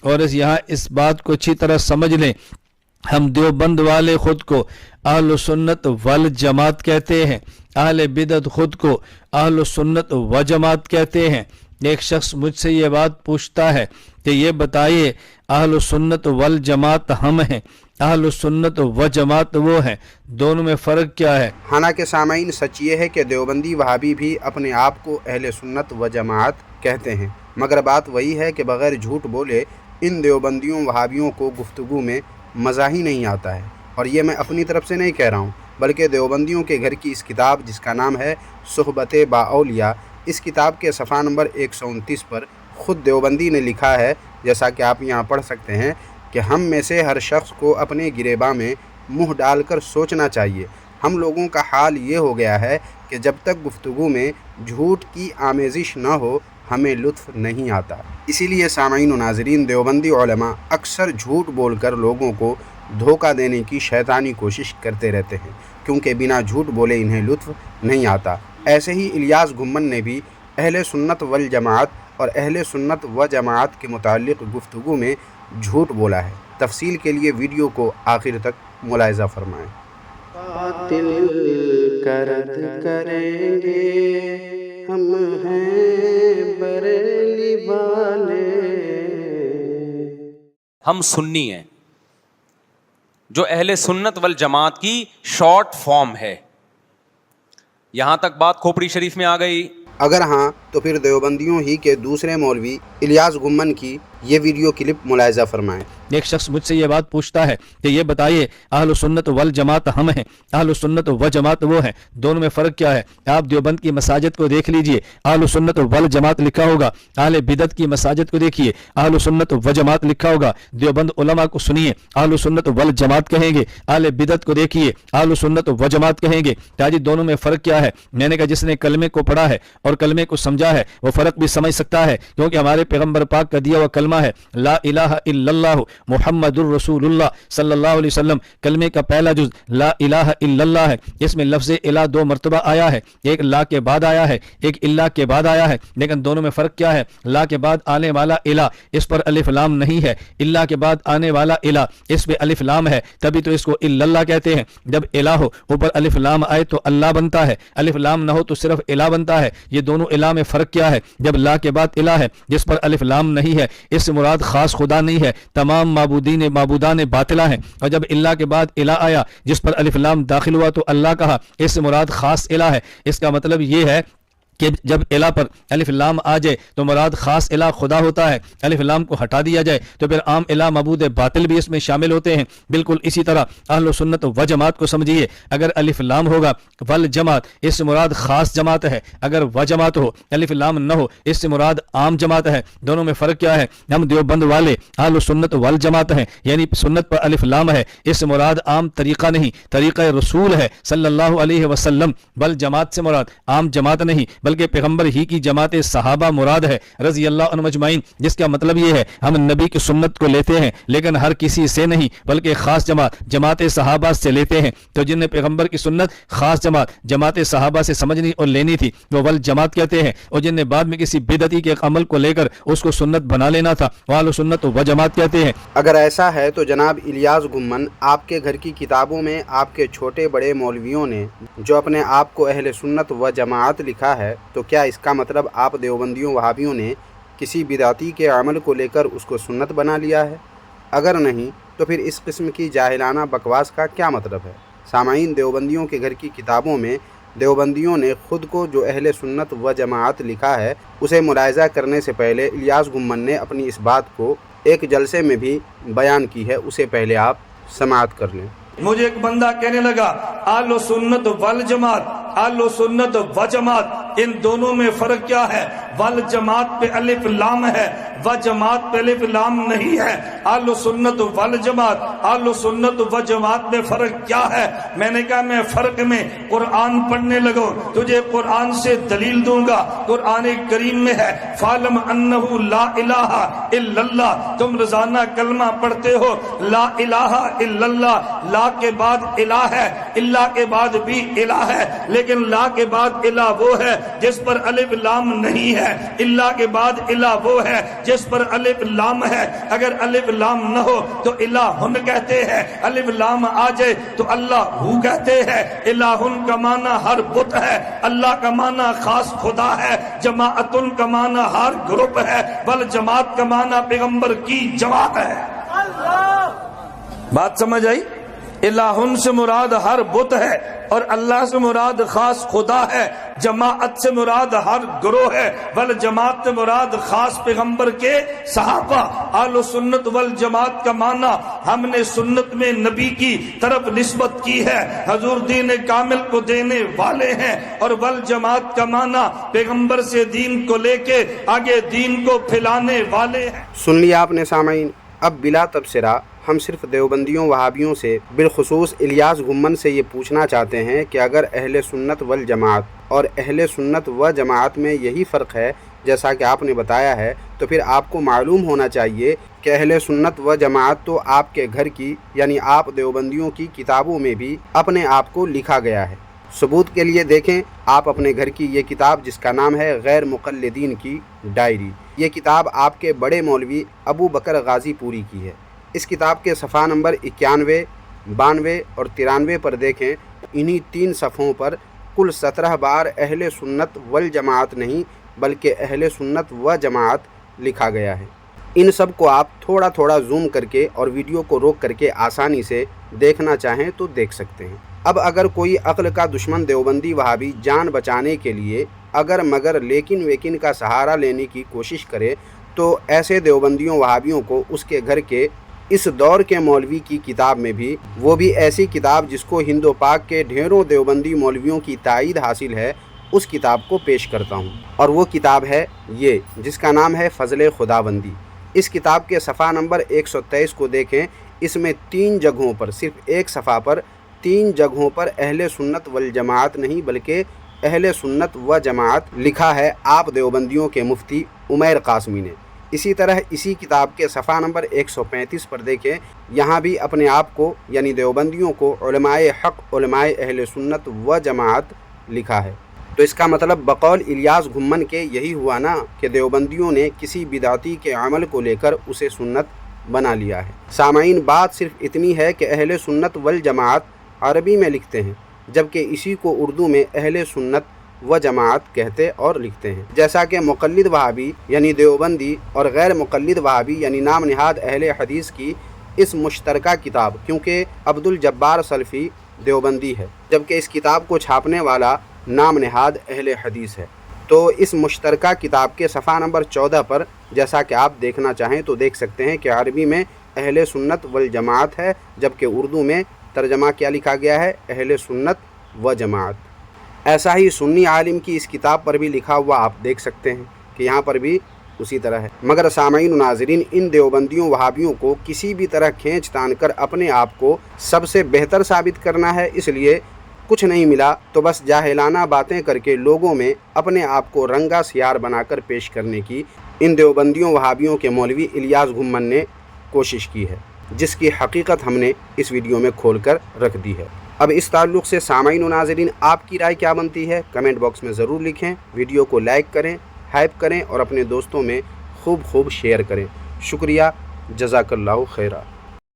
اور यहाँ इस बात को अच्छी तरह समझ लें, हम देवबंद वाले खुद को अहल सुन्नत वल जमात कहते हैं, अहल बिदत खुद को अहल सुन्नत व जमात कहते हैं। एक शख्स मुझसे ये बात पूछता है कि ये बताइए अहल सुन्नत वल जमात हम हैं, अहल सुन्नत व जमात वो हैं, दोनों में फ़र्क क्या है? हालांकि सामाईन सच ये है कि देवबंदी वहाबी भी अपने आप को अहले सुन्नत व जमात कहते हैं, मगर बात वही है कि बग़ैर झूठ बोले इन देवबंदियों वहाबियों को गुफ्तगू में मज़ा ही नहीं आता है। और ये मैं अपनी तरफ से नहीं कह रहा हूँ, बल्कि देवबंदियों के घर की इस किताब जिसका नाम है सुहबत बाऔलिया, इस किताब के सफ़ा नंबर 129 पर ख़ुद देवबंदी ने लिखा है, जैसा कि आप यहाँ पढ़ सकते हैं, कि हम में से हर शख्स को अपने गिरेबा में मुँह डालकर सोचना चाहिए। हम लोगों का हाल ये हो गया है कि जब तक गुफ्तगू में झूठ की आमेज़िश न हो हमें लुत्फ़ नहीं आता। इसीलिए सामाईन व नाज़रीन, देवबंदी उलमा अक्सर झूठ बोलकर लोगों को धोखा देने की शैतानी कोशिश करते रहते हैं, क्योंकि बिना झूठ बोले इन्हें लुत्फ़ नहीं आता। ऐसे ही इलियास घुम्मन ने भी अहले सुन्नत वल जमात और अहले सुन्नत व जमात के मुताल्लिक़ गुफ्तगू में झूठ बोला है। तफसील के लिए वीडियो को आखिर तक मुलाहिज़ा फरमाएँ। बातिल करद करेंगे हम हैं बरेली वाले। हम सुन्नी हैं, जो अहले सुन्नत वल जमात की शॉर्ट फॉर्म है। यहां तक बात खोपड़ी शरीफ में आ गई। अगर हाँ तो फिर देवबंदियों ही के दूसरे मौलवी इलियास घुम्मन की ये वीडियो क्लिप मुलाहिज़ा फरमाएं। एक शख्स मुझसे ये बात पूछता है कि ये बताइए अहल सुन्नत वल जमात हम हैं, अहल सुन्नत व जमात वो हैं, दोनों में फ़र्क क्या है? आप देवबंद की मसाजिद को देख लीजिए, अहल सुन्नत वल जमात लिखा होगा। अहल बिदत की मसाजिद को देखिए, अहल सुन्नत व जमात लिखा होगा। देवबंद उलमा को सुनिए, अहल सुन्नत वल जमात कहेंगे। अहल बिदत को देखिए, अहल सुन्नत व जमात कहेंगे। ताजी दोनों में फ़र्क क्या है? मैंने कहा जिसने कलमे को पढ़ा है और कलमे को समझा है वो फ़र्क भी समझ सकता है, क्योंकि हमारे पैगम्बर पाक का दिया हुआ कलमा है ला इलाहा इल्लल्लाह मुहम्मदुर रसूलुल्लाह सल्लल्लाहु अलैहि वसल्लम। कलमे का पहला जुज़ ला इलाहा इल्लल्लाह है। इसमें लफ्ज़ इला दो मरतबा आया है, एक ला के बाद आया है, एक इल्ला के बाद आया है, लेकिन दोनों में फ़र्क क्या है? ला के बाद आने वाला इला, इस पर अलिफ लाम नहीं है। इल्ला के बाद आने वाला इला, इस पे अलिफ लाम है, तभी तो इसको इल्लल्लाह कहते हैं। जब इला हो ऊपर अलिफ लाम आए तो अल्लाह बनता है, अलिफ लाम ना हो तो सिर्फ इला बनता है। ये दोनों इला में फ़र्क क्या है? जब ला के बाद इला है जिस पर अलिफ लाम नहीं है, इससे मुराद खास खुदा नहीं है, तमाम माबूदान बातिला हैं। और जब इल्ला के बाद इला आया जिस पर अलिफ लाम दाखिल हुआ तो अल्लाह कहा, इससे मुराद खास इला है। इसका मतलब ये है कि जब इला पर अलिफ लाम आ जाए तो मुराद खास इला खुदा होता है, अलिफ लाम को हटा दिया जाए तो फिर आम इला मबूद बातिल भी इसमें शामिल होते हैं। बिल्कुल इसी तरह अहल सुन्नत व जमात को समझिए, अगर अलिफ लाम होगा वल जमात, इससे मुराद खास जमात है। अगर व जमात हो अलिफ लाम न हो, इससे मुराद आम जमात है। दोनों में फ़र्क क्या है? हम देवबंद वाले अहल सुन्नत वल जमात हैं, यानी सुन्नत पर अलिफ लाम है, इससे मुराद आम तरीक़ा नहीं, तरीक़ा रसूल है सल्लल्लाहु अलैहि वसल्लम। वल जमात से मुराद आम जमात नहीं बल्कि पैगंबर ही की जमात सहाबा मुराद है रज़ी अल्लाह अन्हुम अजमाइन। जिसका मतलब ये है हम नबी की सुन्नत को लेते हैं लेकिन हर किसी से नहीं, बल्कि खास जमात सहाबा से लेते हैं। तो जिन्हें पैगंबर की सुन्नत खास जमात सहाबा से समझनी और लेनी थी वो वल जमात कहते हैं, और जिन्हें बाद में किसी बिदती के अमल को लेकर उसको सुन्नत बना लेना था वो अहल सुन्नत व जमात कहते हैं। अगर ऐसा है तो जनाब इलियास घुम्मन, आपके घर की किताबों में आपके छोटे बड़े मौलवियों ने जो अपने आप को अहले सुन्नत व जमात लिखा है, तो क्या इसका मतलब आप देवबंदियों वहाबियों ने किसी बिदाती के अमल को लेकर उसको सुन्नत बना लिया है? अगर नहीं तो फिर इस किस्म की जाहिलाना बकवास का क्या मतलब है? सामाईन, देवबंदियों के घर की किताबों में देवबंदियों ने ख़ुद को जो अहले सुन्नत व जमात लिखा है उसे मुलाहिज़ा करने से पहले इलियास घुम्मन ने अपनी इस बात को एक जलसे में भी बयान की है, उसे पहले आप समाअत कर लें। मुझे एक बंदा कहने लगा अहले सुन्नत वल जमात, अहले सुन्नत व जमात, इन दोनों में फर्क क्या है? वल जमात पे अलिफ लाम है, व जमात पे अलिफ लाम नहीं है। अहले सुन्नत वल जमात, अहले सुन्नत व जमात में फर्क क्या है? मैंने कहा मैं फर्क में कुरान पढ़ने लगो, तुझे कुरान से दलील दूंगा। कुरान करीम में है फालम अन्नहु ला इलाहा इल्लल्लाह, तुम रोजाना कलमा पढ़ते हो ला इलाहा इल्लल्लाह, ला के बाद इला है, इल्ला के बाद भी इला है, लेकिन ला के बाद इला वो है जिस पर अलिफ लाम नहीं है, इल्ला के बाद इला वो है जिस पर अलिफ लाम है, अगर अलिफ लाम न हो तो इलाहुन कहते हैं, अलिफ लाम आ जाए तो अल्लाहू कहते हैं। इलाहुन का माना हर बुत है, अल्लाह का माना खास खुदा है, जमाअतुल का माना हर ग्रुप है, वल जमात का माना पैगंबर की जमात है। बात समझ आई? इलाहुन से मुराद हर बुत है और अल्लाह से मुराद खास खुदा है, जमाअत से मुराद हर ग्रोह है, वल जमात से मुराद खास पैगंबर के सहाबा। आलो सुन्नत वल जमात का माना हमने सुन्नत में नबी की तरफ निस्बत की है, हजूर दीन कामिल को देने वाले हैं, और वल जमात का माना पैगंबर से दीन को लेके आगे दीन को फैलाने वाले हैं। सुन लिया आपने सामाईन। अब बिला तबसरा हम सिर्फ देवबंदियों वहाबियों से, बिलखुसूस इलियास घुम्मन से ये पूछना चाहते हैं कि अगर अहले सुन्नत वल जमात और अहले सुन्नत व जमात में यही फ़र्क है जैसा कि आपने बताया है, तो फिर आपको मालूम होना चाहिए कि अहले सुन्नत व जमात तो आपके घर की यानी आप देवबंदियों की किताबों में भी अपने आप को लिखा गया है। सबूत के लिए देखें आप अपने घर की ये किताब जिसका नाम है गैर मुक़ल्लिदीन की डायरी। ये किताब आपके बड़े मौलवी अबू बकर गाज़ीपुरी की है। इस किताब के सफ़ा नंबर 91, 92 और 93 पर देखें। इन्हीं 3 सफ़ों पर कुल 17 बार अहले सुन्नत वल जमात नहीं बल्कि अहले सुन्नत व जमात लिखा गया है। इन सब को आप थोड़ा थोड़ा जूम करके और वीडियो को रोक करके आसानी से देखना चाहें तो देख सकते हैं। अब अगर कोई अक्ल का दुश्मन देवबंदी वहाबी जान बचाने के लिए अगर मगर लेकिन वेकिन का सहारा लेने की कोशिश करे तो ऐसे देवबंदियों वहाबियों को उसके घर के इस दौर के मौलवी की किताब में भी, वो भी ऐसी किताब जिसको हिंदो पाक के ढेरों देवबंदी मौलवियों की ताईद हासिल है, उस किताब को पेश करता हूँ। और वो किताब है ये जिसका नाम है फ़ज़ल खुदाबंदी। इस किताब के सफ़ा नंबर 123 को देखें। इसमें 3 जगहों पर, सिर्फ एक सफ़ा पर 3 जगहों पर अहले सुन्नत वल जमात नहीं बल्कि अहले सुन्नत व जमात लिखा है आप देवबंदियों के मुफ्ती उमैर कासमी ने। इसी तरह इसी किताब के सफ़ा नंबर 135 पर देखें, यहाँ भी अपने आप को यानी देवबंदियों को उलमाए हक़, उलमाए अहले सुन्नत व जमात लिखा है। तो इसका मतलब बकौल इलियास घुम्मन के यही हुआ ना कि देवबंदियों ने किसी बिदाती के अमल को लेकर उसे सुन्नत बना लिया है। सामाईन, बात सिर्फ इतनी है कि अहले सुन्नत वल जमात अरबी में लिखते हैं जबकि इसी को उर्दू में अहले सुन्नत व जमात कहते और लिखते हैं। जैसा कि मुक़ल्लिद वहाबी यानी देवबंदी और गैर मुक़ल्लिद वहाबी यानी नाम निहाद अहले हदीस की इस मुश्तरका किताब, क्योंकि अब्दुल जब्बार सल्फ़ी देवबंदी है जबकि इस किताब को छापने वाला नाम निहाद अहले हदीस है। तो इस मुश्तरका किताब के सफ़ा नंबर 14 पर जैसा कि आप देखना चाहें तो देख सकते हैं कि अरबी में अहले सुन्नत वल जमात है जबकि उर्दू में तर्जमा क्या लिखा गया है, अहले सुन्नत व जमात। ऐसा ही सुन्नी आलिम की इस किताब पर भी लिखा हुआ आप देख सकते हैं कि यहाँ पर भी उसी तरह है। मगर सामाईन नाज़रीन, इन देवबंदियों वहाबियों को किसी भी तरह खींच तान कर अपने आप को सबसे बेहतर साबित करना है, इसलिए कुछ नहीं मिला तो बस जाहिलाना बातें करके लोगों में अपने आप को रंगा सियार बनाकर पेश करने की इन देवबंदियों वहाबियों के मौलवी इलियास घुम्मन ने कोशिश की है, जिसकी हकीकत हमने इस वीडियो में खोल कर रख दी है। अब इस ताल्लुक़ से सामाईन नाज़रीन आपकी राय क्या बनती है कमेंट बॉक्स में ज़रूर लिखें। वीडियो को लाइक करें, हाइप करें और अपने दोस्तों में खूब शेयर करें। शुक्रिया, जज़ाकल्लाहु खैरा।